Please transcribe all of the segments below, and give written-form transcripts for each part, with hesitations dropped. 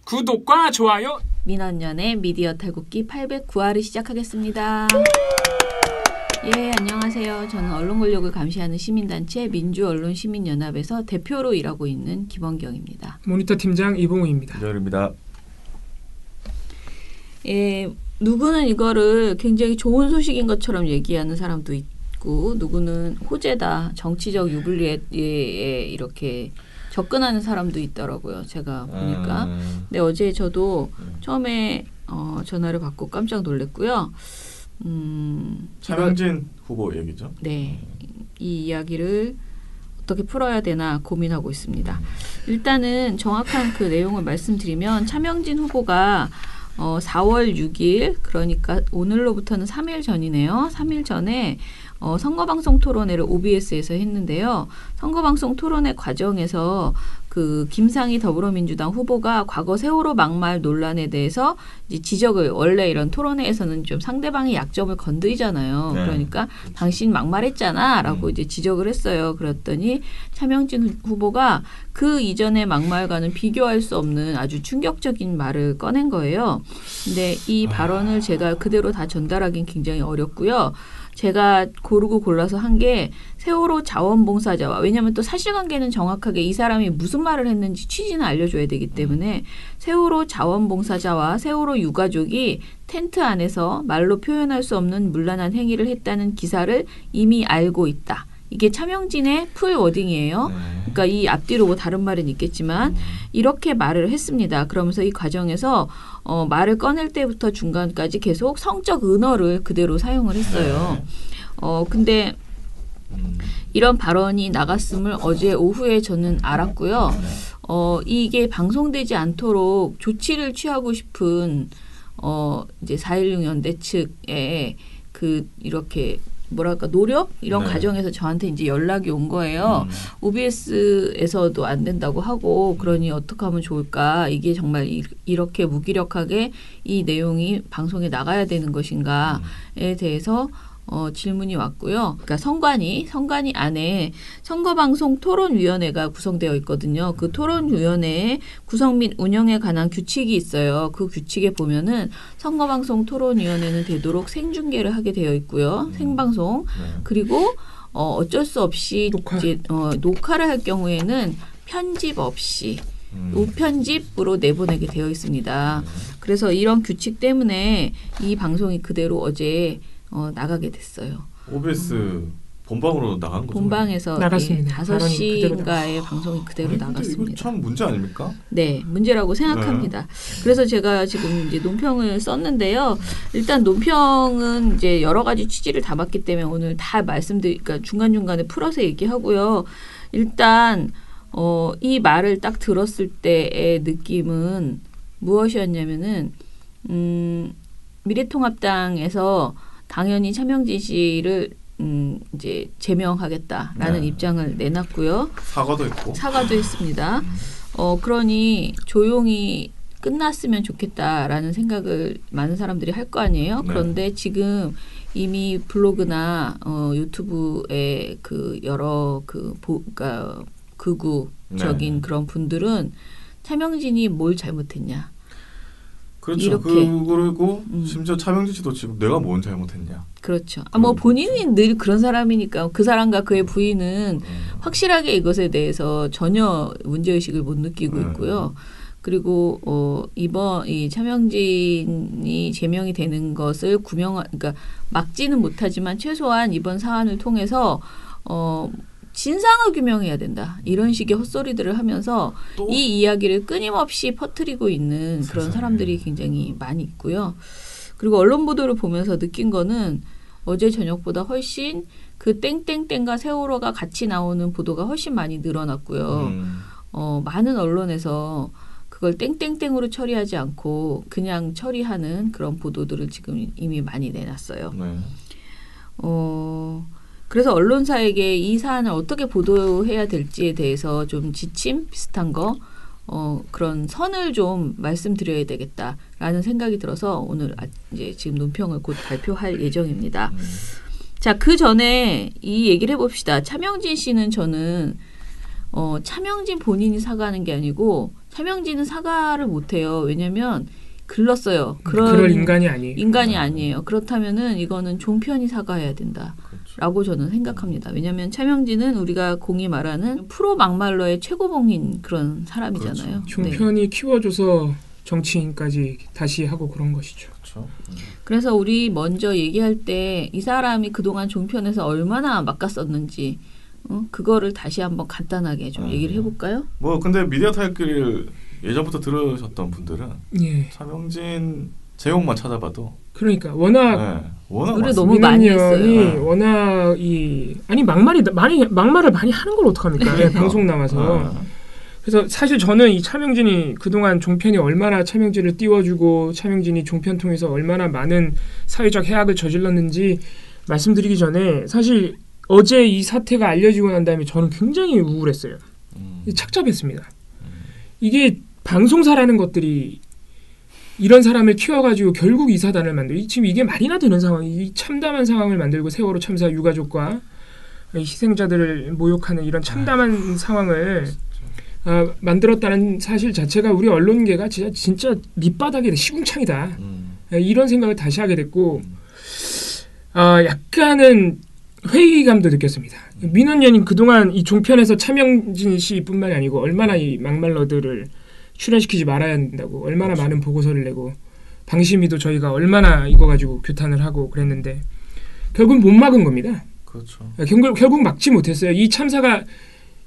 구독과 좋아요. 민원연의 미디어 탈곡기 809화를 시작하겠습니다. 예, 안녕하세요. 저는 언론 권력을 감시하는 시민단체 민주언론시민연합에서 대표로 일하고 있는 김원경입니다. 모니터 팀장 이봉우입니다. 이절입니다. 예, 누구는 이거를 굉장히 좋은 소식인 것처럼 얘기하는 사람도 있고, 누구는 호재다, 정치적 유불리에 이렇게 접근하는 사람도 있더라고요. 제가 보니까. 근데 어제 저도 처음에 전화를 받고 깜짝 놀랐고요. 차명진 후보 얘기죠? 네. 이 이야기를 어떻게 풀어야 되나 고민하고 있습니다. 일단은 정확한 그 내용을 말씀드리면 차명진 후보가 4월 6일 그러니까 오늘로부터는 3일 전이네요. 3일 전에 선거방송 토론회를 OBS에서 했는데요. 선거방송 토론회 과정에서 그 김상희 더불어민주당 후보가 과거 세월호 막말 논란에 대해서 이제 지적을, 원래 이런 토론회에서는 좀 상대방의 약점을 건드리잖아요. 네. 그러니까 당신 막말했잖아 라고 이제 지적을 했어요. 그랬더니 차명진 후보가 그 이전의 막말과는 비교할 수 없는 아주 충격적인 말을 꺼낸 거예요. 근데 이 발언을 제가 그대로 다 전달하기는 굉장히 어렵고요. 제가 고르고 골라서 한 게 세월호 자원봉사자와, 왜냐하면 또 사실관계는 정확하게 이 사람이 무슨 말을 했는지 취지는 알려줘야 되기 때문에 세월호 자원봉사자와 세월호 유가족이 텐트 안에서 말로 표현할 수 없는 문란한 행위를 했다는 기사를 이미 알고 있다. 이게 차명진의 풀 워딩이에요. 그러니까 이 앞뒤로 뭐 다른 말은 있겠지만 이렇게 말을 했습니다. 그러면서 이 과정에서 말을 꺼낼 때부터 중간까지 계속 성적 은어를 그대로 사용을 했어요. 근데 이런 발언이 나갔음을 어제 오후에 저는 알았고요. 이게 방송되지 않도록 조치를 취하고 싶은 이제 4.16 연대 측의 그 이렇게 뭐랄까 노력 이런 과정에서 저한테 이제 연락이 온 거예요. OBS에서도 안 된다고 하고, 그러니 어떻게 하면 좋을까? 이게 정말 이렇게 무기력하게 이 내용이 방송에 나가야 되는 것인가에 대해서 질문이 왔고요. 그러니까 선관위 안에 선거방송 토론위원회가 구성되어 있거든요. 그 토론위원회의 구성 및 운영에 관한 규칙이 있어요. 그 규칙에 보면은 선거방송 토론위원회는 되도록 생중계를 하게 되어 있고요. 생방송. 그리고 어쩔 수 없이 이제 녹화를 할 경우에는 편집 없이 우편집으로 내보내게 되어 있습니다. 그래서 이런 규칙 때문에 이 방송이 그대로 어제 나가게 됐어요. OBS 본방으로 나간 거죠? 나갔습니다. 5시인가에 방송이 그대로 나갔습니다. 이거 참 문제 아닙니까? 네, 문제라고 생각합니다. 그래서 제가 지금 이제 논평을 썼는데요. 일단 논평은 이제 여러 가지 취지를 담았기 때문에 오늘 다 그러니까 중간중간에 풀어서 얘기하고요. 일단 이 말을 딱 들었을 때의 느낌은 무엇이었냐면은 미래통합당에서 당연히 차명진 씨를 이제 제명하겠다라는 입장을 내놨고요. 사과도 했습니다. 그러니 조용히 끝났으면 좋겠다라는 생각을 많은 사람들이 할 거 아니에요. 그런데 지금 이미 블로그나 유튜브에 그 여러 그러니까 극우적인 그런 분들은 차명진이 뭘 잘못했냐. 그렇죠. 이렇게. 그리고 심지어 차명진 씨도 지금 내가 뭔 잘못했냐. 그렇죠. 뭐 본인이 늘 그런 사람이니까 그 사람과 그의 부인은 확실하게 이것에 대해서 전혀 문제의식을 못 느끼고 있고요. 그리고 이번 이 차명진이 제명이 되는 것을 그러니까 막지는 못하지만 최소한 이번 사안을 통해서 진상을 규명해야 된다. 이런 식의 헛소리들을 하면서 이 이야기를 끊임없이 퍼뜨리고 있는 그런 사람들이 굉장히 많이 있고요. 그리고 언론 보도를 보면서 느낀 거는 어제 저녁보다 훨씬 그 땡땡땡과 세월호가 같이 나오는 보도가 훨씬 많이 늘어났고요. 많은 언론에서 그걸 땡땡땡으로 처리하지 않고 그냥 처리하는 그런 보도들을 지금 이미 많이 내놨어요. 그래서 언론사에게 이 사안을 어떻게 보도해야 될지에 대해서 좀 지침 비슷한 거 그런 선을 좀 말씀드려야 되겠다라는 생각이 들어서 오늘 이제 지금 논평을 곧 발표할 예정입니다. 자, 그 전에 이 얘기를 해봅시다. 차명진 씨는 저는 차명진 본인이 사과하는 게 아니고 차명진은 사과를 못해요. 왜냐면 글렀어요. 그럴 인간이 아니에요. 인간이 아니에요. 그렇다면은 이거는 종편이 사과해야 된다라고 그렇죠. 저는 생각합니다. 왜냐하면 차명진은 우리가 공이 말하는 프로 막말러의 최고봉인 그런 사람이잖아요. 그렇죠. 네. 종편이 키워줘서 정치인까지 다시 하고 그런 것이죠. 그렇죠. 그래서 우리 먼저 얘기할 때 이 사람이 그동안 종편에서 얼마나 막갔었는지 그거를 다시 한번 간단하게 좀 얘기를 해볼까요? 뭐 근데 미디어 타입끼리 예전부터 들으셨던 분들은 예. 차명진 제목만 찾아봐도 그러니까 워낙 네, 워낙 노래 많습니다. 너무 많이 했어요. 네. 워낙 막말을 많이 하는 걸 어떡합니까? 예, 방송 나와서. 네. 그래서 사실 저는 이 차명진이 그동안 종편이 얼마나 차명진을 띄워주고 차명진이 종편 통해서 얼마나 많은 사회적 해악을 저질렀는지 말씀드리기 전에 사실 어제 이 사태가 알려지고 난 다음에 저는 굉장히 우울했어요. 착잡했습니다. 이게 방송사라는 것들이 이런 사람을 키워가지고 결국 이 사단을 만들고 지금 이게 말이나 되는 상황, 이 참담한 상황을 만들고 세월호 참사 유가족과 희생자들을 모욕하는 이런 참담한 상황을 만들었다는 사실 자체가 우리 언론계가 진짜 밑바닥이다, 시궁창이다. 이런 생각을 다시 하게 됐고 약간은 회의감도 느꼈습니다. 민원연인 그동안 이 종편에서 차명진 씨뿐만이 아니고 얼마나 이 막말러들을 출연시키지 말아야 한다고 얼마나 많은 보고서를 내고 방심위도 저희가 얼마나 이거 가지고 규탄을 하고 그랬는데 결국 못 막은 겁니다. 그렇죠. 결국 막지 못했어요. 이 참사가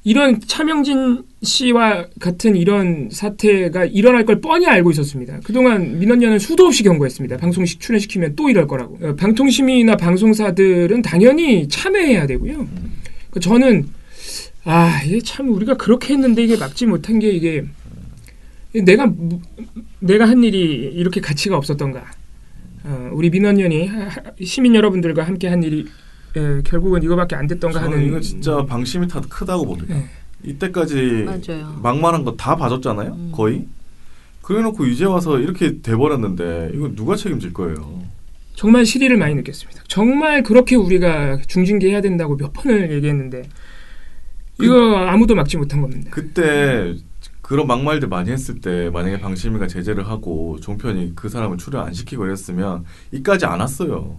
이런 차명진 씨와 같은 이런 사태가 일어날 걸 뻔히 알고 있었습니다. 그동안 민원연은 수도 없이 경고했습니다. 방송 출연시키면 또 이럴 거라고. 방통심이나 방송사들은 당연히 참여해야 되고요. 저는 이게 참 우리가 그렇게 했는데 이게 막지 못한 게 이게 내가 한 일이 이렇게 가치가 없었던가. 우리 민원연이 시민 여러분들과 함께 한 일이 결국은 이거밖에 안 됐던가 하는. 이거 진짜 방심이 다 크다고 봅니다. 네. 이때까지 맞아요. 막말한 거 다 봐줬잖아요. 거의. 그래놓고 이제 와서 이렇게 돼버렸는데 이거 누가 책임질 거예요. 정말 시리를 많이 느꼈습니다. 정말 그렇게 우리가 중징계해야 된다고 몇 번을 얘기했는데 이거 아무도 막지 못한 겁니다. 그때 그런 막말들 많이 했을 때 만약에 방심이가 제재를 하고 종편이 그 사람을 출연 안 시키고 이랬으면 이까지 안 왔어요.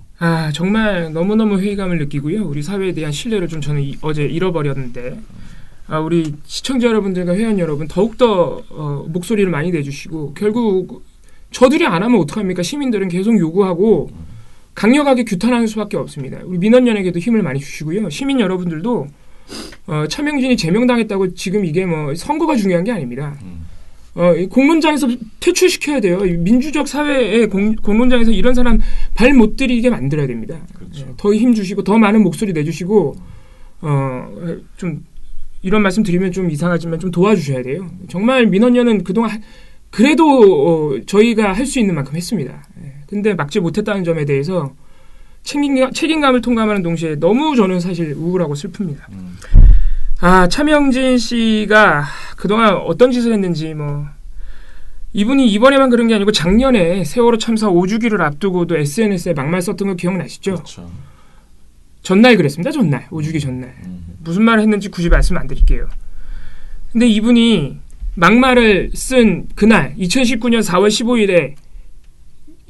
정말 너무너무 회의감을 느끼고요. 우리 사회에 대한 신뢰를 좀 저는 어제 잃어버렸는데 우리 시청자 여러분들과 회원 여러분 더욱더 목소리를 많이 내주시고 결국 저들이 안 하면 어떡합니까? 시민들은 계속 요구하고 강력하게 규탄하는 수밖에 없습니다. 우리 민원연에게도 힘을 많이 주시고요. 시민 여러분들도 차명진이 제명당했다고 지금 이게 뭐 선거가 중요한 게 아닙니다. 공론장에서 퇴출시켜야 돼요. 민주적 사회의 공론장에서 이런 사람 발 못 들이게 만들어야 됩니다. 그렇죠. 더 힘 주시고 더 많은 목소리 내주시고 좀 이런 말씀 드리면 좀 이상하지만 좀 도와주셔야 돼요. 정말 민원연은 그동안 그래도 저희가 할 수 있는 만큼 했습니다. 근데 막지 못했다는 점에 대해서 책임감을 통감하는 동시에 너무 저는 사실 우울하고 슬픕니다. 차명진 씨가 그동안 어떤 짓을 했는지 이분이 이번에만 그런 게 아니고 작년에 세월호 참사 5주기를 앞두고도 SNS에 막말 썼던 거 기억나시죠? 그렇죠. 전날 그랬습니다. 5주기 전날. 무슨 말을 했는지 굳이 말씀 안 드릴게요. 근데 이분이 막말을 쓴 그날 2019년 4월 15일에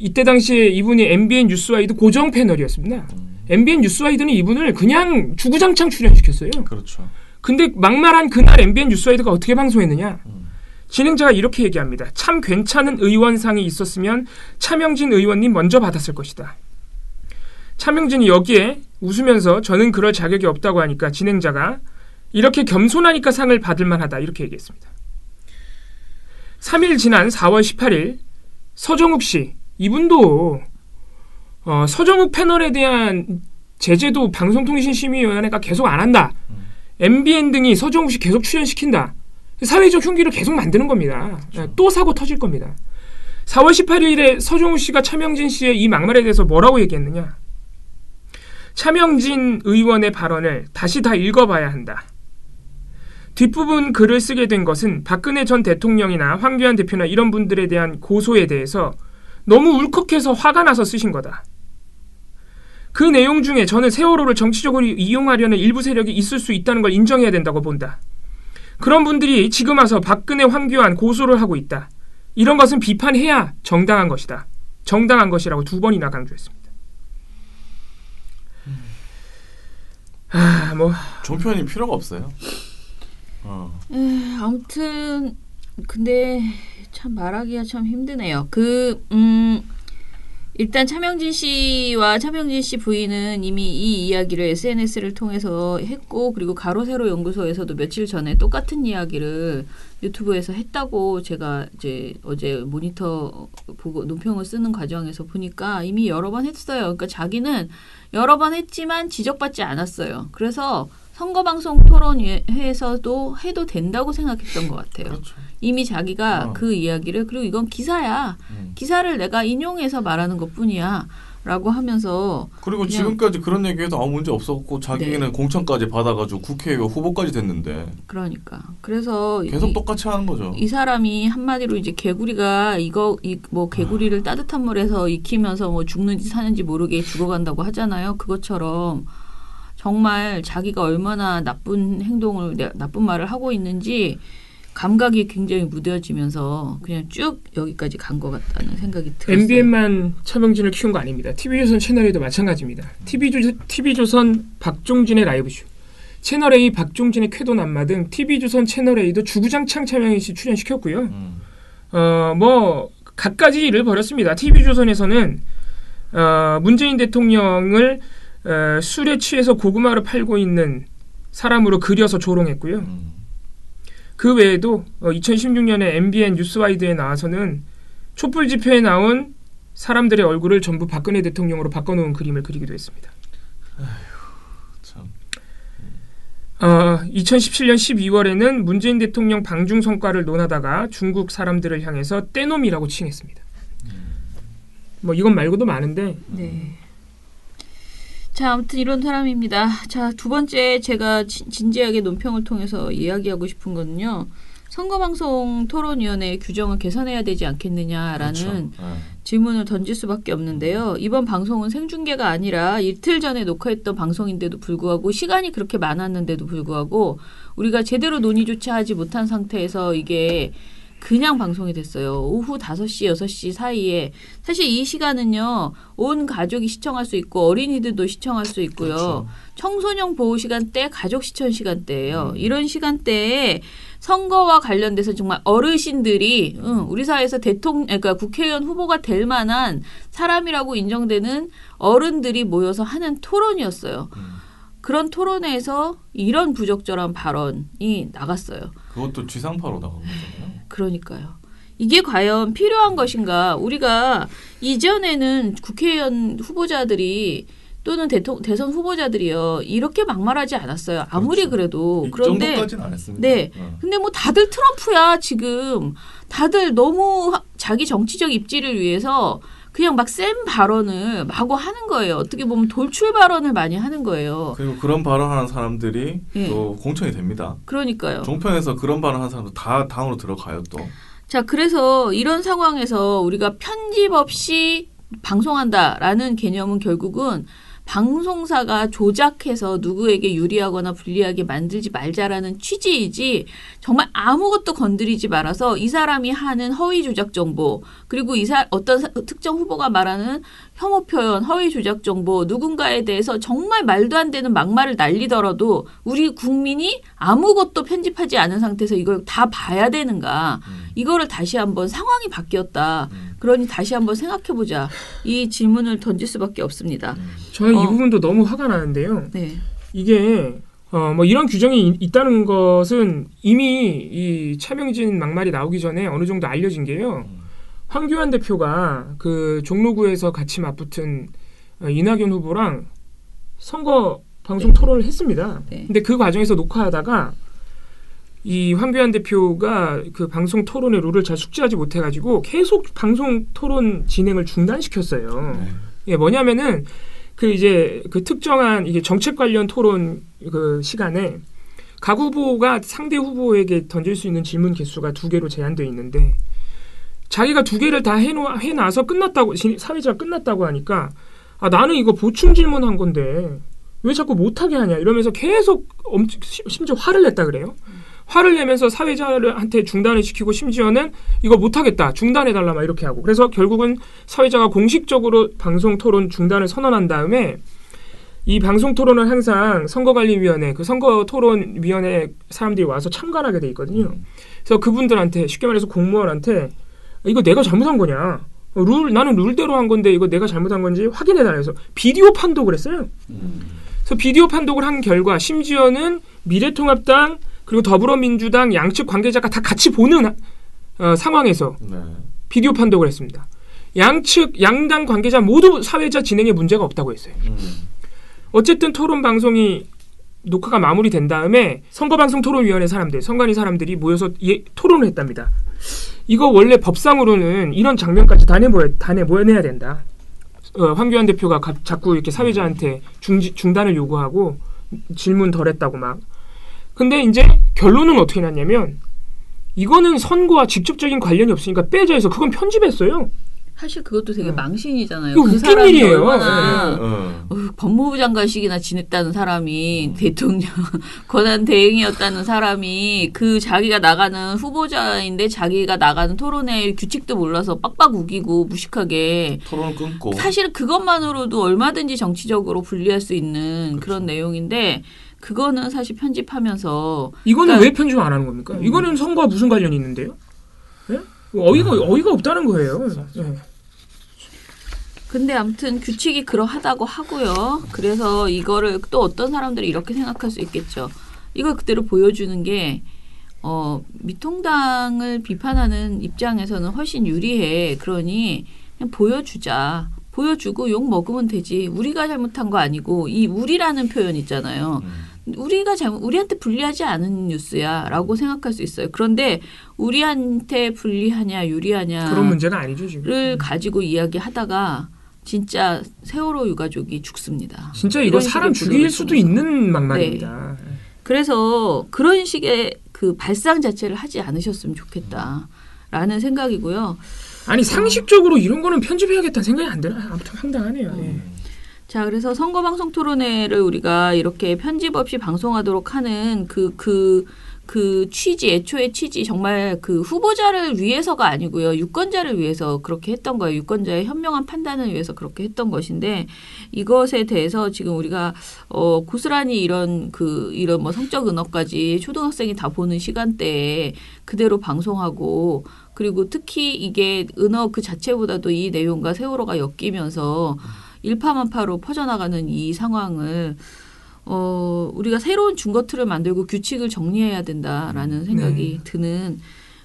이때 당시에 이분이 MBN 뉴스와이드 고정 패널이었습니다. MBN 뉴스와이드는 이분을 그냥 주구장창 출연시켰어요. 그렇죠. 근데 막말한 그날 MBN 뉴스와이드가 어떻게 방송했느냐? 진행자가 이렇게 얘기합니다. 참 괜찮은 의원상이 있었으면 차명진 의원님 먼저 받았을 것이다. 차명진이 여기에 웃으면서 저는 그럴 자격이 없다고 하니까 진행자가 이렇게 겸손하니까 상을 받을 만하다 이렇게 얘기했습니다. 3일 지난 4월 18일 서정욱 씨 이분도 서정욱 패널에 대한 제재도 방송통신심의위원회가 계속 안 한다. MBN 등이 서정욱 씨 계속 출연시킨다. 사회적 흉기를 계속 만드는 겁니다. 그렇죠. 또 사고 터질 겁니다. 4월 18일에 서정욱 씨가 차명진 씨의 이 막말에 대해서 뭐라고 얘기했느냐. 차명진 의원의 발언을 다시 다 읽어봐야 한다. 뒷부분 글을 쓰게 된 것은 박근혜 전 대통령이나 황교안 대표나 이런 분들에 대한 고소에 대해서 너무 울컥해서 화가 나서 쓰신 거다. 그 내용 중에 저는 세월호를 정치적으로 이용하려는 일부 세력이 있을 수 있다는 걸 인정해야 된다고 본다. 그런 분들이 지금 와서 박근혜, 황교안 고소를 하고 있다. 이런 것은 비판해야 정당한 것이다. 정당한 것이라고 2번이나 강조했습니다. 뭐 종편이 필요가 없어요. 아무튼 근데 참 말하기가 참 힘드네요. 일단 차명진 씨와 차명진 씨 부인은 이미 이 이야기를 SNS를 통해서 했고, 그리고 가로세로 연구소에서도 며칠 전에 똑같은 이야기를 유튜브에서 했다고 제가 이제 어제 모니터 보고 논평을 쓰는 과정에서 보니까 이미 여러 번 했어요. 그러니까 자기는 여러 번 했지만 지적받지 않았어요. 그래서 선거방송 토론회에서도 해도 된다고 생각했던 것 같아요. 그렇죠. 이미 자기가 그 이야기를, 그리고 이건 기사야. 기사를 내가 인용해서 말하는 것뿐이야. 라고 하면서 그리고 지금까지 그런 얘기해도 아무 문제 없었고 자기는 네. 공천까지 받아가지고 국회의원 후보까지 됐는데 그러니까 그래서 계속 똑같이 하는 거죠. 이 사람이 한마디로 이제 개구리가 뭐 개구리를 따뜻한 물에서 익히면서 뭐 죽는지 사는지 모르게 죽어간다고 하잖아요. 그것처럼 정말 자기가 얼마나 나쁜 말을 하고 있는지 감각이 굉장히 무뎌지면서 그냥 쭉 여기까지 간 것 같다는 생각이 들었어요. MBN만 차명진을 키운 거 아닙니다. TV조선 채널A도 마찬가지입니다. TV조선 박종진의 라이브쇼, 채널A 박종진의 쾌도난마 등 TV조선 채널A도 주구장창 차명진 씨 출연시켰고요. 뭐 갖가지 일을 벌였습니다. TV조선에서는 문재인 대통령을 술에 취해서 고구마를 팔고 있는 사람으로 그려서 조롱했고요. 그 외에도 2016년에 MBN 뉴스와이드에 나와서는 촛불 집회에 나온 사람들의 얼굴을 전부 박근혜 대통령으로 바꿔놓은 그림을 그리기도 했습니다. 참. 2017년 12월에는 문재인 대통령 방중 성과를 논하다가 중국 사람들을 향해서 떼놈이라고 칭했습니다. 뭐 이건 말고도 많은데. 네. 자, 아무튼 이런 사람입니다. 자, 두 번째 제가 진지하게 논평을 통해서 이야기하고 싶은 거는요. 선거방송 토론위원회 규정을 개선해야 되지 않겠느냐라는 그렇죠. 질문을 던질 수밖에 없는데요. 이번 방송은 생중계가 아니라 이틀 전에 녹화했던 방송인데도 불구하고 시간이 그렇게 많았는데도 불구하고 우리가 제대로 논의조차 하지 못한 상태에서 이게 그냥 방송이 됐어요. 오후 5시, 6시 사이에. 사실 이 시간은요. 온 가족이 시청할 수 있고 어린이들도 시청할 수 있고요. 그렇죠. 청소년 보호 시간대, 가족 시청 시간대예요. 이런 시간대에 선거와 관련돼서 정말 어르신들이 우리 사회에서 그러니까 국회의원 후보가 될 만한 사람이라고 인정되는 어른들이 모여서 하는 토론이었어요. 그런 토론회에서 이런 부적절한 발언이 나갔어요. 그것도 지상파로 나간 거잖아요. 그러니까요. 이게 과연 필요한 것인가? 우리가 이전에는 국회의원 후보자들이 또는 대선 후보자들이요. 이렇게 막말하지 않았어요. 아무리 그렇죠. 그래도. 이 그런데 정도까지는 안 했습니다. 네. 근데 뭐 다들 트럼프야 지금. 다들 너무 자기 정치적 입지를 위해서 그냥 막 센 발언을 마구 하는 거예요. 어떻게 보면 돌출 발언을 많이 하는 거예요. 그리고 그런 발언하는 사람들이 또 공천이 됩니다. 그러니까요. 종편에서 그런 발언하는 사람도 다 당으로 들어가요 또. 자, 그래서 이런 상황에서 우리가 편집 없이 방송한다라는 개념은 결국은 방송사가 조작해서 누구에게 유리하거나 불리하게 만들지 말자라는 취지이지 정말 아무것도 건드리지 말아서 이 사람이 하는 허위 조작 정보 그리고 어떤 특정 후보가 말하는 혐오 표현, 허위 조작 정보 누군가에 대해서 정말 말도 안 되는 막말을 날리더라도 우리 국민이 아무것도 편집하지 않은 상태에서 이걸 다 봐야 되는가. 이거를 다시 한번 상황이 바뀌었다. 그러니 다시 한번 생각해보자. 이 질문을 던질 수밖에 없습니다. 저는 이 부분도 너무 화가 나는데요. 네. 이게 뭐 이런 규정이 있다는 것은 이미 이 차명진 막말이 나오기 전에 어느 정도 알려진 게요. 황교안 대표가 그 종로구에서 같이 맞붙은 이낙연 후보랑 선거 방송 토론을 했습니다. 네. 근데 그 과정에서 녹화하다가 이 황교안 대표가 그 방송 토론의 룰을 잘 숙지하지 못해가지고 계속 방송 토론 진행을 중단시켰어요. 네. 예, 뭐냐면은 그 이제 그 특정한 이게 정책 관련 토론 그 시간에 각 후보가 상대 후보에게 던질 수 있는 질문 개수가 2개로 제한되어 있는데 자기가 2개를 다 해놔서 끝났다고 사회자가 끝났다고 하니까 나는 이거 보충 질문한 건데 왜 자꾸 못하게 하냐 이러면서 계속 심지어 화를 냈다 그래요. 화를 내면서 사회자한테 중단을 시키고 심지어는 이거 못하겠다 중단해달라 막 이렇게 하고 그래서 결국은 사회자가 공식적으로 방송 토론 중단을 선언한 다음에 이 방송 토론은 항상 선거관리위원회 그 선거토론위원회 사람들이 와서 참관하게 돼 있거든요. 그래서 그분들한테 쉽게 말해서 공무원한테 이거 내가 잘못한 거냐 나는 룰대로 한 건데 이거 내가 잘못한 건지 확인해달라 해서 비디오 판독을 했어요. 그래서 비디오 판독을 한 결과 심지어는 미래통합당 그리고 더불어민주당 양측 관계자가 다 같이 보는 상황에서 비디오 판독을 했습니다. 양당 관계자 모두 사회자 진행에 문제가 없다고 했어요. 어쨌든 토론 방송이 녹화가 마무리된 다음에 선거방송토론위원회 사람들, 선관위 사람들이 모여서 토론을 했답니다. 이거 원래 법상으로는 이런 장면까지 다 내보내야 된다. 황교안 대표가 자꾸 이렇게 사회자한테 중단을 요구하고 질문 덜 했다고 막. 근데 이제 결론은 어떻게 났냐면 이거는 선거와 직접적인 관련이 없으니까 빼자 해서 그건 편집했어요. 사실 그것도 되게 망신이잖아요. 이거 그 웃긴 사람이 일이에요. 얼마나 법무부 장관식이나 지냈다는 사람이 대통령 권한 대행이었다는 사람이 그 자기가 나가는 후보자인데 자기가 나가는 토론회 규칙도 몰라서 빡빡 우기고 무식하게 토론을 끊고 사실 그것만으로도 얼마든지 정치적으로 불리할 수 있는 그런 내용인데 그거는 사실 편집하면서 이거는 그러니까, 왜 편집 안 하는 겁니까? 이거는 선거와 무슨 관련이 있는데요? 네? 어이가 없다는 거예요. 네. 근데 아무튼 규칙이 그러하다고 하고요. 그래서 이거를 또 어떤 사람들이 이렇게 생각할 수 있겠죠. 이걸 그대로 보여주는 게 미통당을 비판하는 입장에서는 훨씬 유리해. 그러니 그냥 보여주자. 보여주고 욕 먹으면 되지. 우리가 잘못한 거 아니고 이 우리라는 표현 있잖아요. 우리한테 불리하지 않은 뉴스야라고 생각할 수 있어요. 그런데 우리한테 불리하냐 유리하냐 그런 문제가 아니죠 지금. 가지고 이야기하다가 진짜 세월호 유가족이 죽습니다. 진짜 이거 사람 죽일 수도 있는 막말입니다. 네. 그래서 그런 식의 그 발상 자체를 하지 않으셨으면 좋겠다라는 생각이고요. 아니 상식적으로 이런 거는 편집해야겠다는 생각이 안 드나? 아무튼 황당하네요. 예. 자, 그래서 선거방송 토론회를 우리가 이렇게 편집 없이 방송하도록 하는 그 취지, 애초의 취지, 정말 그 후보자를 위해서가 아니고요. 유권자를 위해서 그렇게 했던 거예요. 유권자의 현명한 판단을 위해서 그렇게 했던 것인데 이것에 대해서 지금 우리가 고스란히 이런 뭐 성적 은어까지 초등학생이 다 보는 시간대에 그대로 방송하고 그리고 특히 이게 은어 그 자체보다도 이 내용과 세월호가 엮이면서 일파만파로 퍼져나가는 이 상황을 우리가 새로운 준거틀을 만들고 규칙을 정리해야 된다라는 생각이 드는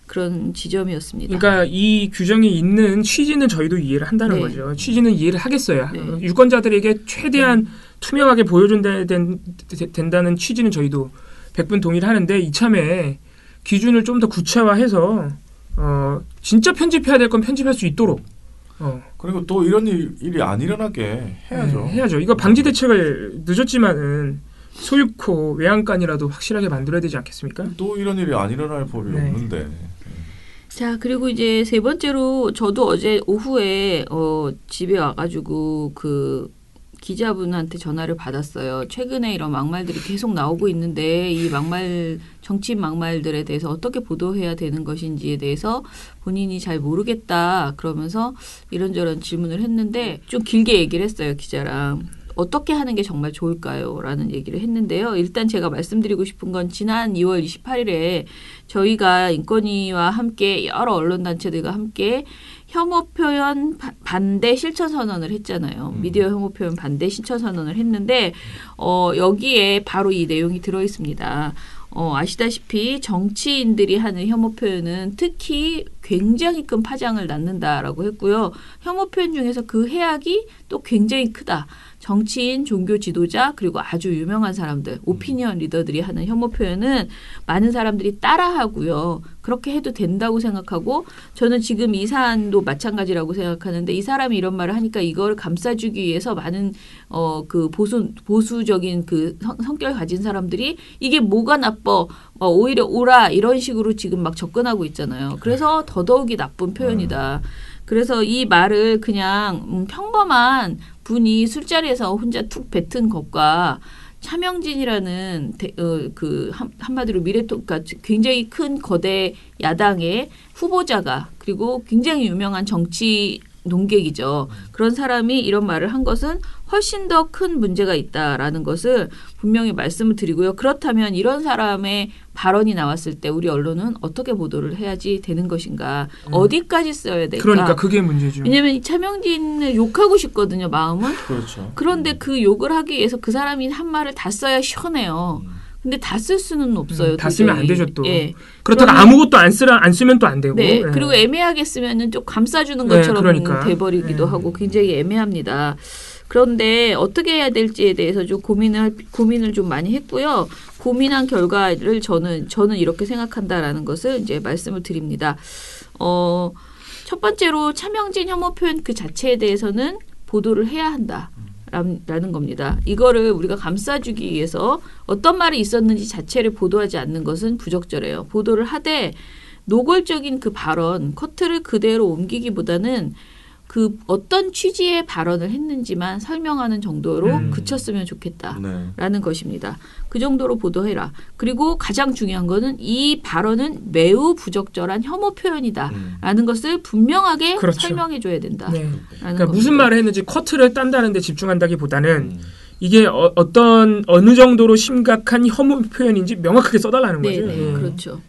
그런 지점이었습니다. 그러니까 이 규정이 있는 취지는 저희도 이해를 한다는 거죠. 취지는 이해를 하겠어요. 유권자들에게 최대한 투명하게 보여준다야 된다는 취지는 저희도 100분 동의를 하는데 이참에 기준을 좀 더 구체화해서 진짜 편집해야 될 건 편집할 수 있도록 그리고 또 이런 일이 안 일어나게 해야죠. 네, 해야죠. 이거 방지 대책을 늦었지만은 소유코 외양간이라도 확실하게 만들어야 되지 않겠습니까? 또 이런 일이 안 일어날 법이 없는데. 자, 그리고 이제 세 번째로 저도 어제 오후에 집에 와가지고 그 기자분한테 전화를 받았어요. 최근에 이런 막말들이 계속 나오고 있는데 이 정치인 막말들에 대해서 어떻게 보도해야 되는 것인지에 대해서 본인이 잘 모르겠다 그러면서 이런저런 질문을 했는데 좀 길게 얘기를 했어요. 기자랑. 어떻게 하는 게 정말 좋을까요? 라는 얘기를 했는데요. 일단 제가 말씀드리고 싶은 건 지난 2월 28일에 저희가 인권위와 함께 여러 언론단체들과 함께 혐오 표현 반대 실천 선언을 했잖아요. 미디어 혐오 표현 반대 실천 선언을 했는데 여기에 바로 이 내용이 들어 있습니다. 아시다시피 정치인들이 하는 혐오 표현은 특히 굉장히 큰 파장을 낳는다라고 했고요. 혐오 표현 중에서 그 해악이 또 굉장히 크다. 정치인, 종교 지도자 그리고 아주 유명한 사람들, 오피니언 리더들이 하는 혐오 표현은 많은 사람들이 따라하고요. 그렇게 해도 된다고 생각하고 저는 지금 이 사안도 마찬가지라고 생각하는데 이 사람이 이런 말을 하니까 이걸 감싸주기 위해서 많은 그 보수적인 그 성격을 가진 사람들이 이게 뭐가 나빠 오히려 오라 이런 식으로 지금 막 접근하고 있잖아요. 그래서 더더욱이 나쁜 표현이다. 그래서 이 말을 그냥 평범한 분이 술자리에서 혼자 툭 뱉은 것과 차명진이라는 한마디로 그러니까 굉장히 큰 거대 야당의 후보자가 그리고 굉장히 유명한 정치 농객이죠. 그런 사람이 이런 말을 한 것은 훨씬 더 큰 문제가 있다라는 것을 분명히 말씀을 드리고요. 그렇다면 이런 사람의 발언이 나왔을 때 우리 언론은 어떻게 보도를 해야지 되는 것인가? 어디까지 써야 될까? 그러니까 그게 문제죠. 왜냐하면 이 차명진을 욕하고 싶거든요. 마음은. 그렇죠. 그런데 그 욕을 하기 위해서 그 사람이 한 말을 다 써야 시원해요. 근데 다 쓸 수는 없어요. 다 쓰면 안 되죠 또. 예. 그렇다가 아무것도 안 쓰면 또 안 되고. 네. 예. 그리고 애매하게 쓰면은 좀 감싸주는 것처럼 그러니까. 돼버리기도 하고 굉장히 애매합니다. 그런데 어떻게 해야 될지에 대해서 좀 고민을 좀 많이 했고요. 고민한 결과를 저는 이렇게 생각한다라는 것을 이제 말씀을 드립니다. 첫 번째로 차명진 혐오 표현 그 자체에 대해서는 보도를 해야 한다. 라는 겁니다. 이거를 우리가 감싸주기 위해서 어떤 말이 있었는지 자체를 보도하지 않는 것은 부적절해요. 보도를 하되 노골적인 그 발언, 커트를 그대로 옮기기보다는 그 어떤 취지의 발언을 했는지만 설명하는 정도로 그쳤으면 좋겠다라는 것입니다. 그 정도로 보도해라. 그리고 가장 중요한 거는 이 발언은 매우 부적절한 혐오 표현이다라는 것을 분명하게 그렇죠. 설명해 줘야 된다. 네. 그러니까 무슨 말을 했는지 커트를 딴다는 데 집중한다기보다는 이게 어느 정도로 심각한 혐오 표현인지 명확하게 써달라는 거죠. 네, 그렇죠.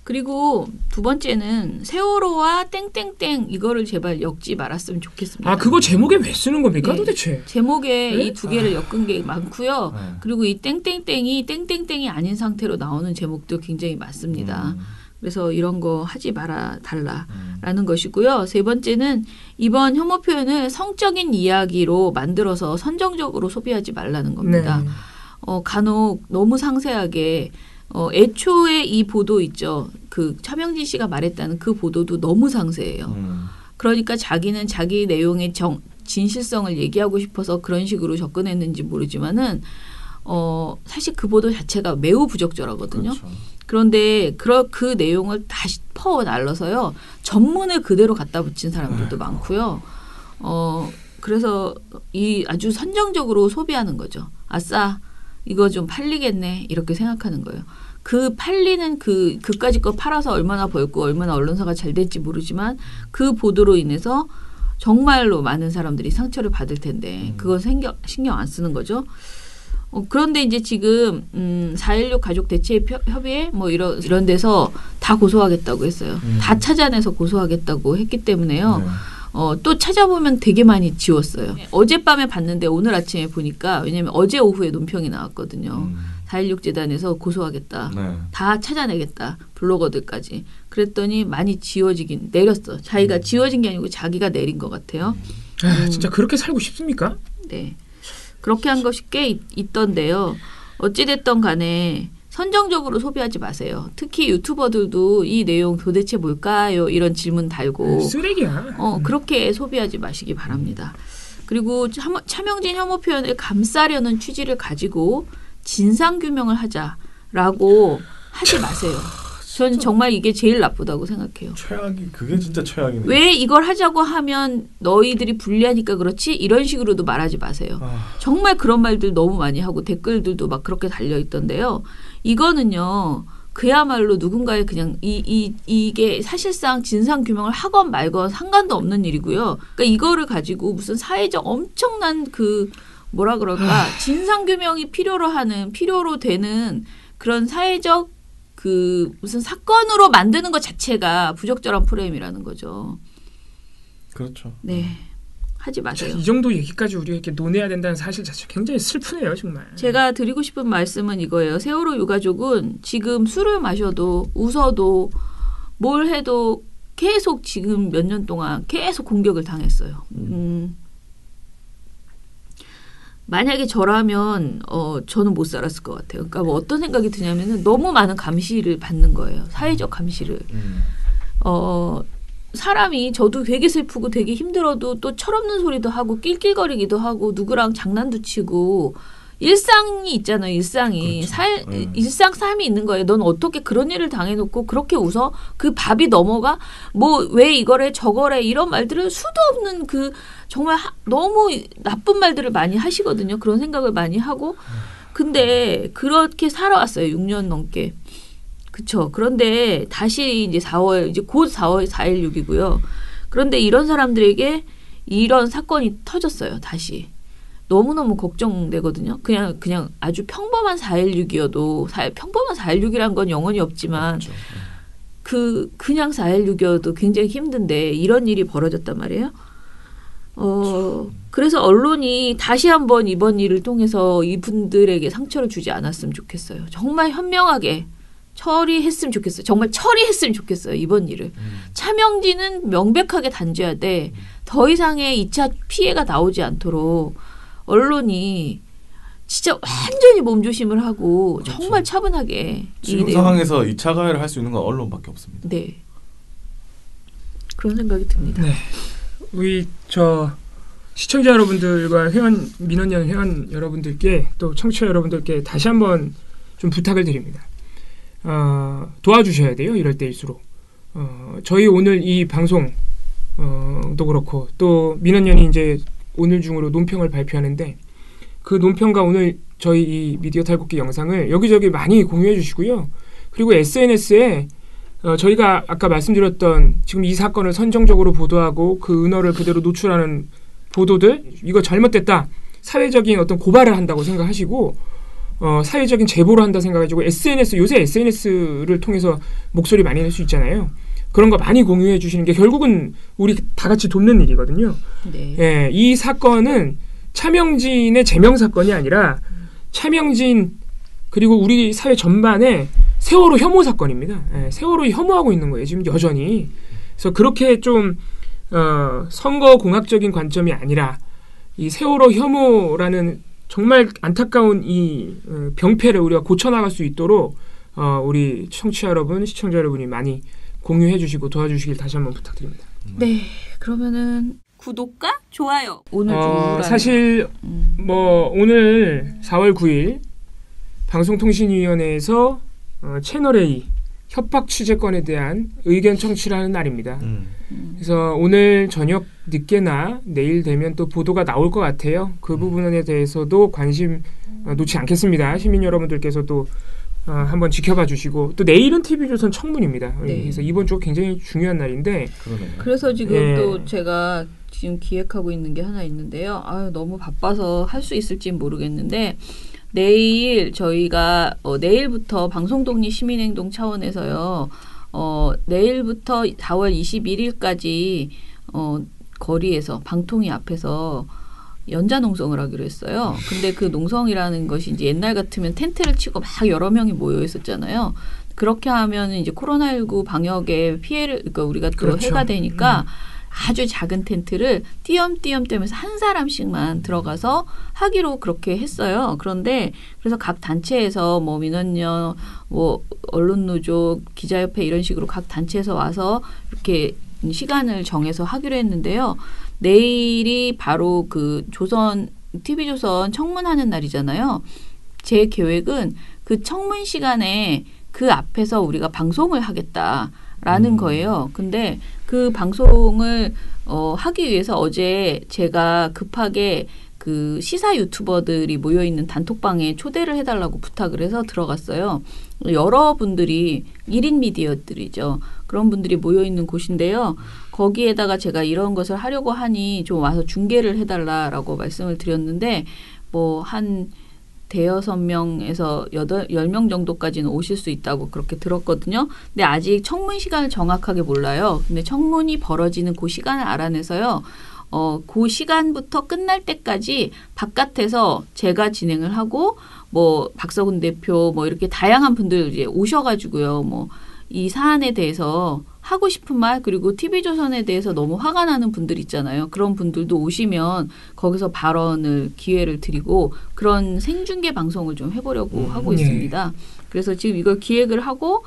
그리고 두 번째는 세월호와 땡땡땡 이거를 제발 엮지 말았으면 좋겠습니다. 아 그거 제목에 왜 쓰는 겁니까 네. 도대체? 제목에 네? 이 두 개를 엮은 게 많고요. 그리고 이 땡땡땡이 땡땡땡이 아닌 상태로 나오는 제목도 굉장히 많습니다. 그래서 이런 거 하지 말아 달라라는 것이고요. 세 번째는 이번 혐오 표현을 성적인 이야기로 만들어서 선정적으로 소비하지 말라는 겁니다. 네. 간혹 너무 상세하게 애초에 이 보도 있죠. 그 차명진 씨가 말했다는 그 보도도 너무 상세해요. 그러니까 자기는 자기 내용의 진실성을 얘기하고 싶어서 그런 식으로 접근했는지 모르지만은 사실 그 보도 자체가 매우 부적절하거든요. 그렇죠. 그런데 그 내용을 다시 퍼날라서요. 전문을 그대로 갖다 붙인 사람들도 많고요. 그래서 이 아주 선정적으로 소비하는 거죠. 아싸 이거 좀 팔리겠네 이렇게 생각하는 거예요. 그 팔리는 그까짓 거 팔아서 얼마나 벌고 얼마나 언론사가 잘 될지 모르지만 그 보도로 인해서 정말로 많은 사람들이 상처를 받을 텐데 그건 신경 안 쓰는 거죠. 그런데 이제 지금 4.16 가족 대책 협의회 뭐 이런 데서 다 고소하겠다고 했어요. 다 찾아내서 고소하겠다고 했기 때문에요. 네. 또 찾아보면 되게 많이 지웠어요. 어젯밤에 봤는데 오늘 아침에 보니까 왜냐하면 어제 오후에 논평이 나왔거든요. 4.16 재단에서 고소하겠다. 네. 다 찾아내겠다. 블로거들까지. 그랬더니 많이 지워지긴 내렸어. 자기가 지워진 게 아니고 자기가 내린 것 같아요. 진짜 그렇게 살고 싶습니까? 네. 그렇게 한 것이 꽤 있던데요. 어찌됐든 간에 선정적으로 소비하지 마세요. 특히 유튜버들도 이 내용 도대체 뭘까요? 이런 질문 달고 쓰레기야. 그렇게 소비하지 마시기 바랍니다. 그리고 차명진 혐오 표현을 감싸려는 취지를 가지고 진상규명을 하자라고 하지 마세요. 저는 정말 이게 제일 나쁘다고 생각해요. 그게 진짜 최악이네요. 왜 이걸 하자고 하면 너희들이 불리하니까 그렇지? 이런 식으로도 말하지 마세요. 정말 그런 말들 너무 많이 하고 댓글들도 막 그렇게 달려있던데요. 이거는요. 그야말로 누군가의 그냥 이게 사실상 진상규명을 하건 말건 상관도 없는 일이고요. 그러니까 이거를 가지고 무슨 사회적 엄청난 뭐라 그럴까 진상규명이 필요로 되는 그런 사회적 무슨 사건으로 만드는 것 자체가 부적절한 프레임이라는 거죠. 그렇죠. 네. 하지 마세요. 이 정도 얘기까지 우리가 이렇게 논해야 된다는 사실 자체 굉장히 슬프네요, 정말. 제가 드리고 싶은 말씀은 이거예요. 세월호 유가족은 지금 술을 마셔도 웃어도 뭘 해도 계속 지금 몇 년 동안 계속 공격을 당했어요. 만약에 저라면 저는 못 살았을 것 같아요. 그러니까 뭐 어떤 생각이 드냐면은 너무 많은 감시를 받는 거예요. 사회적 감시를. 사람이 저도 되게 슬프고 되게 힘들어도 또 철없는 소리도 하고 낄낄거리기도 하고 누구랑 장난도 치고 일상이 있잖아요. 일상이. 그렇죠. 일상 삶이 있는 거예요. 넌 어떻게 그런 일을 당해놓고 그렇게 웃어? 그 밥이 넘어가? 뭐 왜 이거래 저거래 이런 말들을 수도 없는 정말 너무 나쁜 말들을 많이 하시거든요. 그런 생각을 많이 하고 근데 그렇게 살아왔어요. 6년 넘게. 그쵸. 그런데 다시 이제 4월, 이제 곧 4월 4.16이고요. 그런데 이런 사람들에게 이런 사건이 터졌어요. 다시. 너무너무 걱정되거든요. 그냥 아주 평범한 4.16이어도, 평범한 4.16이란 건 영원히 없지만, 그렇죠. 그냥 4.16이어도 굉장히 힘든데, 이런 일이 벌어졌단 말이에요. 그래서 언론이 다시 한번 이번 일을 통해서 이분들에게 상처를 주지 않았으면 좋겠어요. 정말 현명하게 처리했으면 좋겠어요. 정말 처리했으면 좋겠어요. 이번 일을. 차명진은 명백하게 단죄해야 돼. 더 이상의 2차 피해가 나오지 않도록 언론이 진짜 완전히 몸조심을 하고 그렇죠. 정말 차분하게 지금 상황에서 2차 가해를 할 수 있는 건 언론밖에 없습니다. 네. 그런 생각이 듭니다. 네. 우리 시청자 여러분들과 민원연 회원 여러분들께 또 청취자 여러분들께 다시 한번 좀 부탁을 드립니다. 도와주셔야 돼요. 이럴 때일수록. 저희 오늘 이 방송도 그렇고 또 민원연이 이제 오늘 중으로 논평을 발표하는데 그 논평과 오늘 저희 이 미디어 탈곡기 영상을 여기저기 많이 공유해 주시고요. 그리고 SNS에 저희가 아까 말씀드렸던 지금 이 사건을 선정적으로 보도하고 그 은어를 그대로 노출하는 보도들 이거 잘못됐다. 사회적인 어떤 고발을 한다고 생각하시고 사회적인 제보를 한다 생각해가지고 요새 SNS를 통해서 목소리 많이 낼 수 있잖아요. 그런 거 많이 공유해 주시는 게 결국은 우리 다 같이 돕는 일이거든요. 네. 예, 이 사건은 차명진의 제명 사건이 아니라 차명진 그리고 우리 사회 전반에 세월호 혐오 사건입니다. 예, 세월호 혐오하고 있는 거예요. 지금 여전히. 그래서 그렇게 좀 선거 공학적인 관점이 아니라 이 세월호 혐오라는 정말 안타까운 이 병폐를 우리가 고쳐나갈 수 있도록 우리 청취자 여러분, 시청자 여러분이 많이 공유해 주시고 도와주시길 다시 한번 부탁드립니다. 네. 그러면은 구독과 좋아요. 오늘 좀 사실 뭐 오늘 4월 9일 방송통신위원회에서 채널 A 협박 취재권에 대한 의견 청취를 하는 날입니다. 그래서 오늘 저녁 늦게나 내일 되면 또 보도가 나올 것 같아요. 그 부분에 대해서도 관심 놓지 않겠습니다. 시민 여러분들께서도 한번 지켜봐 주시고 또 내일은 TV조선 청문입니다. 네. 그래서 이번 주가 굉장히 중요한 날인데 그러네요. 그래서 지금 예. 또 제가 지금 기획하고 있는 게 하나 있는데요. 너무 바빠서 할 수 있을지는 모르겠는데 내일 저희가 내일부터 방송독립 시민행동 차원에서요. 내일부터 4월 21일까지 거리에서 방통위 앞에서 연자 농성을 하기로 했어요. 근데 그 농성이라는 것이 이제 옛날 같으면 텐트를 치고 막 여러 명이 모여 있었잖아요. 그렇게 하면 이제 코로나19 방역에 피해를 그러니까 우리가 또 그렇죠. 해가 되니까 아주 작은 텐트를 띄엄띄엄 떼면서 한 사람씩만 들어가서 하기로 그렇게 했어요. 그런데 그래서 각 단체에서 뭐 민원연, 뭐 언론노조, 기자협회 이런 식으로 각 단체에서 와서 이렇게 시간을 정해서 하기로 했는데요. 내일이 바로 그 TV조선 청문하는 날이잖아요. 제 계획은 그 청문 시간에 그 앞에서 우리가 방송을 하겠다라는 거예요. 근데 그 방송을 하기 위해서 어제 제가 급하게 그 시사 유튜버들이 모여있는 단톡방에 초대를 해달라고 부탁을 해서 들어갔어요. 여러분들이 1인 미디어들이죠. 그런 분들이 모여있는 곳인데요. 거기에다가 제가 이런 것을 하려고 하니 좀 와서 중계를 해달라라고 말씀을 드렸는데 뭐 한 대여섯 명에서 10명 정도까지는 오실 수 있다고 그렇게 들었거든요. 근데 아직 청문 시간을 정확하게 몰라요. 근데 청문이 벌어지는 그 시간을 알아내서요. 그 시간부터 끝날 때까지 바깥에서 제가 진행을 하고 뭐 박서군 대표 뭐 이렇게 다양한 분들 이제 오셔가지고요. 뭐 이 사안에 대해서 하고 싶은 말 그리고 TV조선에 대해서 너무 화가 나는 분들 있잖아요. 그런 분들도 오시면 거기서 발언을 기회를 드리고 그런 생중계 방송을 좀 해보려고 하고 있습니다. 그래서 지금 이걸 기획을 하고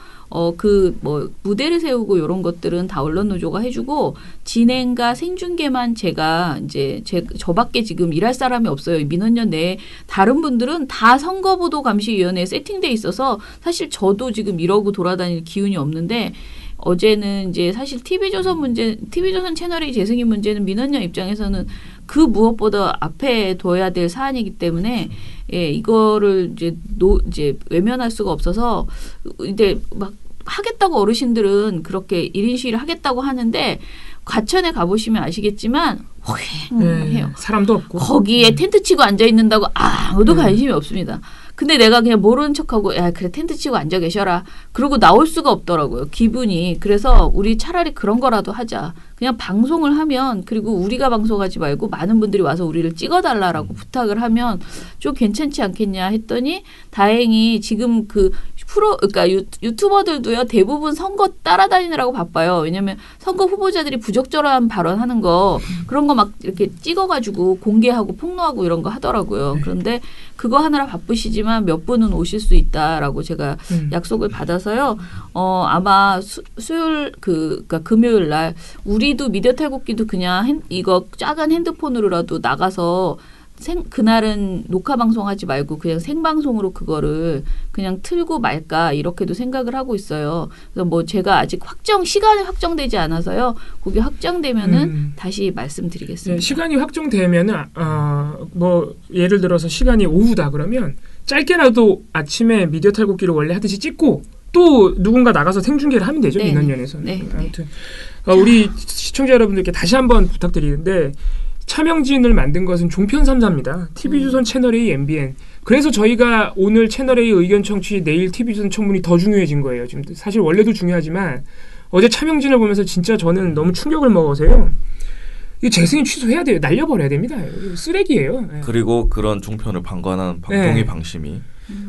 그 뭐 무대를 세우고 이런 것들은 다 언론노조가 해주고 진행과 생중계만 제가 이제 저밖에 지금 일할 사람이 없어요. 민원연 내에 다른 분들은 다 선거보도감시위원회에 세팅돼 있어서 사실 저도 지금 이러고 돌아다닐 기운이 없는데 어제는 이제 사실 TV조선 채널의 재승인 문제는 민원연 입장에서는 그 무엇보다 앞에 둬야 될 사안이기 때문에 예, 이거를 이제 외면할 수가 없어서 이제 막 하겠다고 어르신들은 그렇게 1인 시위를 하겠다고 하는데 과천에 가보시면 아시겠지만 호행해요. 사람도 없고 거기에 텐트 치고 앉아 있는다고 아무도 관심이 없습니다. 근데 내가 그냥 모르는 척하고 야 그래 텐트 치고 앉아 계셔라. 그러고 나올 수가 없더라고요. 기분이. 그래서 우리 차라리 그런 거라도 하자. 그냥 방송을 하면 그리고 우리가 방송하지 말고 많은 분들이 와서 우리를 찍어달라라고 부탁을 하면 좀 괜찮지 않겠냐 했더니 다행히 지금 그러니까 유튜버들도요 대부분 선거 따라다니느라고 바빠요. 왜냐하면 선거 후보자들이 부적절한 발언하는 거 그런 거 막 이렇게 찍어가지고 공개하고 폭로하고 이런 거 하더라고요. 그런데 그거 하느라 바쁘시지만 몇 분은 오실 수 있다라고 제가 약속을 받아서요. 아마 수요일 그러니까 금요일 날 우리도 미디어 탈곡기도 그냥 이거 작은 핸드폰으로라도 나가서 그날은 녹화 방송하지 말고 그냥 생방송으로 그거를 그냥 틀고 말까 이렇게도 생각을 하고 있어요. 그래서 뭐 제가 아직 시간이 확정되지 않아서요. 그게 확정되면은 다시 말씀드리겠습니다. 네, 시간이 확정되면은 뭐 예를 들어서 시간이 오후다 그러면 짧게라도 아침에 미디어 탈곡기를 원래 하듯이 찍고 또 누군가 나가서 생중계를 하면 되죠. 민원연에서는. 네. 아무튼 우리 시청자 여러분들께 다시 한번 부탁드리는데 차명진을 만든 것은 종편 3사입니다. TV조선 채널A, MBN. 그래서 저희가 오늘 채널A 의견 청취, 내일 TV조선 청문이 더 중요해진 거예요. 지금 사실 원래도 중요하지만 어제 차명진을 보면서 진짜 저는 너무 충격을 먹어서요. 이 재승인 취소해야 돼요. 날려버려야 됩니다. 쓰레기예요. 네. 그리고 그런 종편을 방관한 방통위 방심이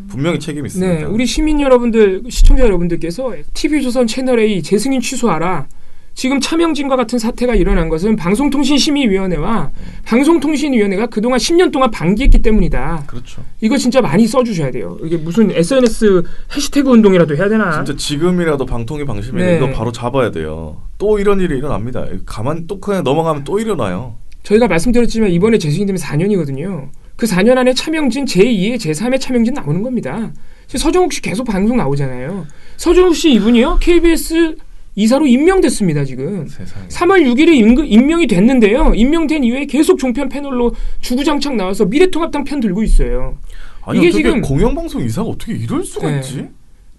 분명히 책임이 있습니다. 네, 우리 시민 여러분들, 시청자 여러분들께서 TV조선 채널A 재승인 취소하라. 지금 차명진과 같은 사태가 일어난 것은 방송통신심의위원회와 방송통신위원회가 그동안 10년 동안 방기했기 때문이다. 그렇죠. 이거 진짜 많이 써주셔야 돼요. 이게 무슨 SNS 해시태그 운동이라도 해야 되나? 진짜 지금이라도 방통위 방심에 네. 이거 바로 잡아야 돼요. 또 이런 일이 일어납니다. 가만 또 그냥 넘어가면 또 일어나요. 저희가 말씀드렸지만 이번에 재승인 되면 4년이거든요. 그 4년 안에 차명진 제2의 제3의 차명진 나오는 겁니다. 서정욱 씨 계속 방송 나오잖아요. 서정욱 씨 이분이요. KBS 이사로 임명됐습니다. 지금 세상에. 3월 6일에 임명이 됐는데요. 임명된 이후에 계속 종편 패널로 주구장창 나와서 미래통합당 편 들고 있어요. 아니 이게 어떻게 지금 공영방송 이사가 어떻게 이럴 수가 네. 있지?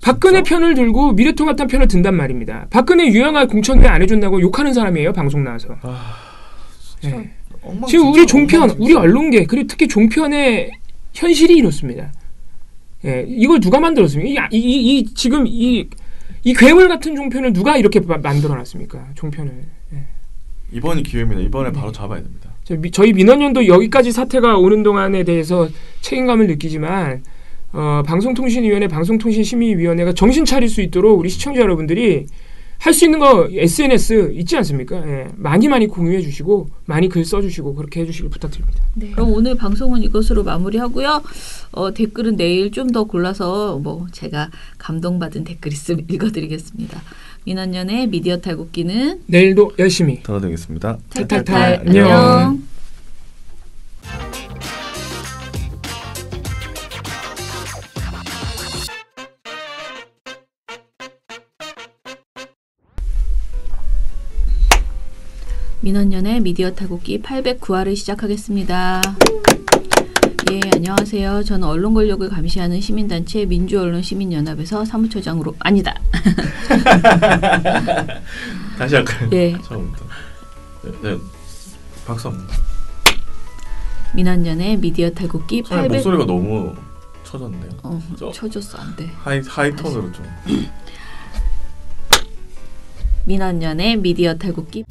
박근혜 편을 들고 미래통합당 편을 든단 말입니다. 박근혜 유영아 공천 왜 안 해준다고 욕하는 사람이에요. 방송 나와서. 네. 지금 우리 종편, 우리 언론계 그리고 특히 종편의 현실이 이렇습니다. 예, 이걸 누가 만들었습니까? 지금 이 괴물 같은 종편을 누가 이렇게 만들어놨습니까? 종편을. 예. 이번이 기회입니다. 이번에 바로 잡아야 됩니다. 저희 민원연도 여기까지 사태가 오는 동안에 대해서 책임감을 느끼지만 방송통신위원회, 방송통신심의위원회가 정신 차릴 수 있도록 우리 시청자 여러분들이 할 수 있는 거 SNS 있지 않습니까? 예. 많이 공유해 주시고 많이 글 써주시고 그렇게 해주시길 부탁드립니다. 네. 그럼 오늘 방송은 이것으로 마무리하고요. 댓글은 내일 좀 더 골라서 제가 감동받은 댓글 있으면 읽어드리겠습니다. 민원연의 미디어 탈곡기는 내일도 열심히 들어드리겠습니다. 탈탈탈. 안녕. 민원연의 미디어 탈곡기 809화를 시작하겠습니다. 예, 안녕하세요. 저는 언론 권력을 감시하는 시민단체 민주언론시민연합에서 사무처장으로 아니다. 다시 할까요? 예. 처음부터. 네, 박수 한번. 민원연의 미디어 탈곡기 800. 목소리가 너무 쳐졌는데요. 쳐졌어 안 돼. 하이톤으로 좀. 민원연의 미디어 탈곡기